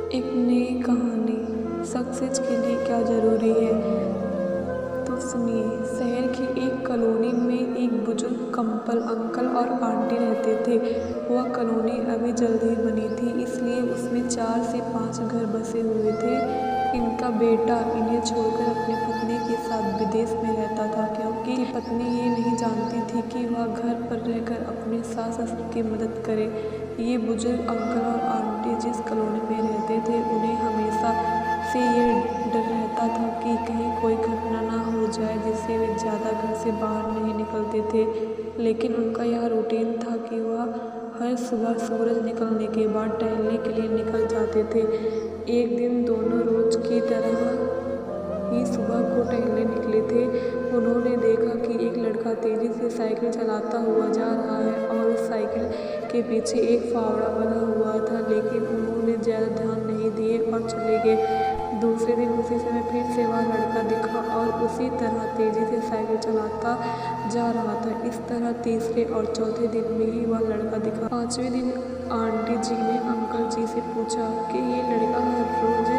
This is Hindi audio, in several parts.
एक नई कहानी सक्सेस के लिए क्या ज़रूरी है। तो सुनिए, शहर की एक कॉलोनी में एक बुजुर्ग कपल अंकल और आंटी रहते थे। वह कॉलोनी अभी जल्द ही बनी थी, इसलिए उसमें 4 से 5 घर बसे हुए थे। इनका बेटा इन्हें छोड़कर अपनी पत्नी के साथ विदेश में रहता था, क्योंकि पत्नी ये नहीं जानती थी कि वह घर पर रहकर अपने सास ससुर की मदद करे। ये बुजुर्ग अंकल और आंटी जिस कॉलोनी में रहते थे, उन्हें हमेशा से ये डर रहता था कि कहीं कोई घटना ना हो जाए, जिससे वे ज़्यादा घर से बाहर नहीं निकलते थे। लेकिन उनका यह रूटीन था कि वह हर सुबह सूरज निकलने के बाद टहलने के लिए निकल जाते थे। एक दिन दोनों रोज की तरह ही सुबह को टहलने निकले थे। उन्होंने देखा कि एक लड़का तेजी से साइकिल चलाता हुआ जा रहा है और उस साइकिल के पीछे एक फावड़ा बना हुआ था, लेकिन उन्होंने ज़्यादा ध्यान नहीं दिए और चले गए। दूसरे दिन उसी समय फिर से वह लड़का दिखा और उसी तरह तेजी से साइकिल चलाता जा रहा था। इस तरह तीसरे और चौथे दिन में ही वह लड़का दिखा। 5वें दिन आंटी जी ने अंकल जी से पूछा कि ये लड़का हर रोज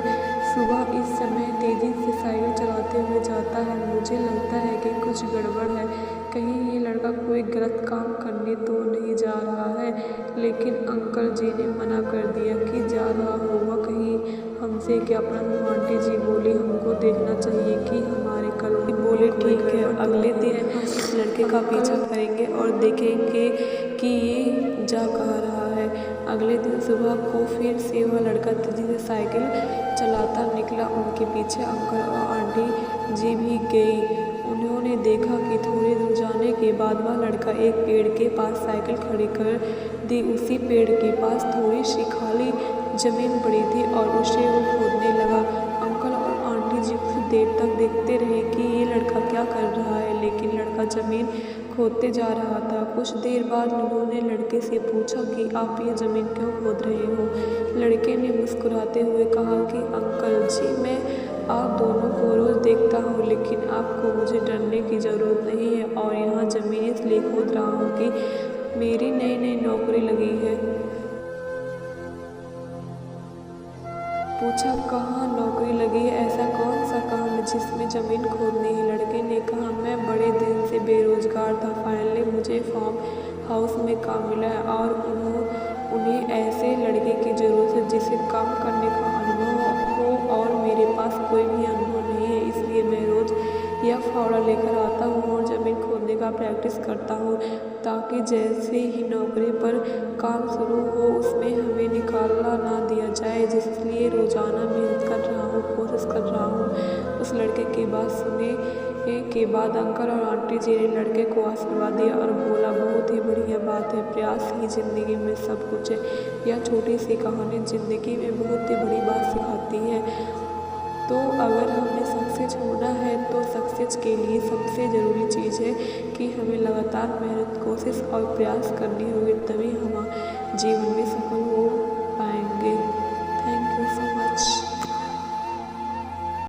सुबह इस समय तेजी से साइकिल चलाते हुए जाता है। मुझे लगता है कि कुछ गड़बड़ है। कहीं ये लड़का कोई गलत काम करने तो नहीं जा रहा है। लेकिन अंकल जी ने मना कर दिया कि जा रहा होगा कहीं हमसे क्या। परंतु आंटी जी बोली, हमको देखना चाहिए कि हमारे कॉलोनी। बोले ठीक है, अगले दिन हम इस लड़के का पीछा करेंगे और देखेंगे कि ये जा कहाँ रहा है। अगले दिन सुबह को फिर से वह लड़का तेजी से साइकिल चलाता निकला। उनके पीछे अंकल और आंटी जी भी गई। उन्होंने देखा कि थोड़ी दूर जाने के बाद वह लड़का एक पेड़ के पास साइकिल खड़ी कर दी। उसी पेड़ के पास थोड़ी सी खाली जमीन पड़ी थी और उसे वो खोदने लगा। अंकल और आंटी जी कुछ देर तक देखते रहे कि ये लड़का क्या कर रहा है, लेकिन लड़का जमीन खोदते जा रहा था। कुछ देर बाद उन्होंने लड़के से पूछा कि आप ये ज़मीन क्यों खोद रहे हो। लड़के ने मुस्कुराते हुए कहा कि अंकल जी, मैं आप दोनों को रोज़ देखता हूँ, लेकिन आपको मुझे डरने की ज़रूरत नहीं है। और यहाँ ज़मीन इसलिए खोद रहा हूँ कि मेरी नई नौकरी लगी है। पूछा, कहाँ नौकरी लगी है? ऐसा कौन सा काम है जिसमें ज़मीन खोदनी है? लड़के ने कहा, मैं बड़े दिन से बेरोजगार था। फाइनली मुझे फार्म हाउस में काम मिला है और उन्हें ऐसे लड़के की ज़रूरत है जिसे काम करने का अनुभव हो, और मेरे पास कोई भी अनुभव नहीं है। इसलिए मैं रोज़ यह फावड़ा लेकर आता हूँ और ज़मीन खोदने का प्रैक्टिस करता हूँ, ताकि जैसे ही नौकरी पर काम शुरू हो उसमें हमें निकालना ना दिया जाए। इसलिए रोज़ाना मेहनत कर रहा हूँ, कोशिश कर रहा हूँ। उस लड़के की बात सुनने के बाद अंकल और आंटी जी ने लड़के को आशीर्वाद दिया और बोला, बहुत ही बढ़िया बात है, प्रयास ही ज़िंदगी में सब कुछ है। यह छोटी सी कहानी ज़िंदगी में बहुत ही बड़ी बात सिखाती है। तो अगर हमें सक्सेस होना है तो सक्सेस के लिए सबसे ज़रूरी चीज़ है कि हमें लगातार मेहनत, कोशिश और प्रयास करनी होगी, तभी हम जीवन में सफल हो पाएंगे। Thank you so much.